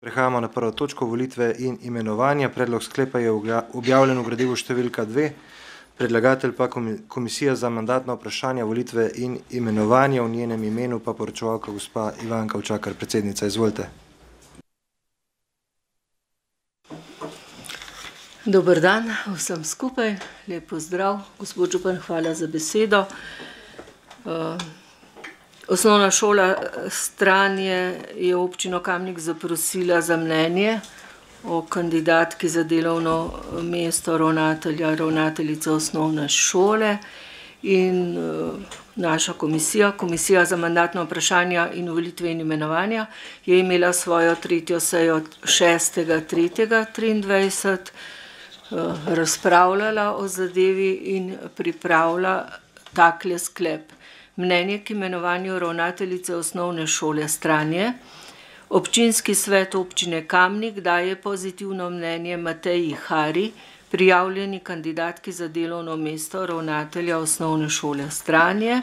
Prehajamo na prvo točko, volitve in imenovanja. Predlog sklepa je objavljen v gradivu številka 2. Predlagatelj pa Komisija za mandatna vprašanja, volitve in imenovanja, v njenem imenu pa poročevalka gospa Ivanka Ovčakar, predsednica. Izvolite. Dober dan vsem skupaj, lep pozdrav. Gospod župan, hvala za besedo. Osnovna šola Stranje je občino Kamnik zaprosila za mnenje o kandidatki za delovno mesto ravnateljice osnovne šole in naša Komisija za mandatna vprašanja in volitve in imenovanja je imela svojo tretjo sejo 6.3.23, razpravljala o zadevi in pripravila takle sklep. Mnenje k imenovanju ravnateljice osnovne šole Stranje. Občinski svet občine Kamnik daje pozitivno mnenje Mateji Hari, prijavljeni kandidatki za delovno mesto ravnatelja osnovne šole Stranje.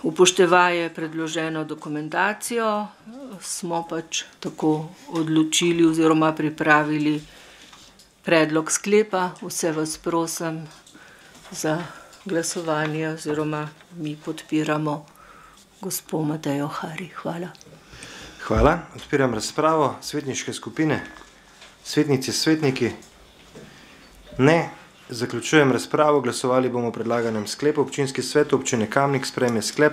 Upoštevaje predloženo dokumentacijo, smo pač tako odločili oziroma pripravili predlog sklepa. Vse vas prosim za glasovanje oziroma mi podpiramo gospo Matejo Hari. Hvala. Hvala. Odpiram razpravo. Svetniške skupine, svetnici, svetniki? Ne. Zaključujem razpravo. Glasovali bomo o predlaganem sklepu. Občinski svet občine Kamnik sprejme sklep.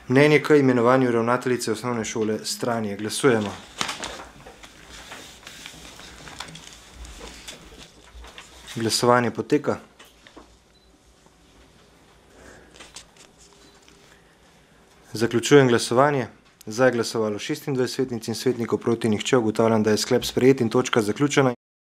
Mnenje k imenovanju ravnateljice osnovne šole Stranje. Glasujemo. Glasovanje poteka. Zaključujem glasovanje. Za je glasovalo 26 svetnic in svetnikov, proti nihče. Ugotavljam, da je sklep sprejet in točka zaključena.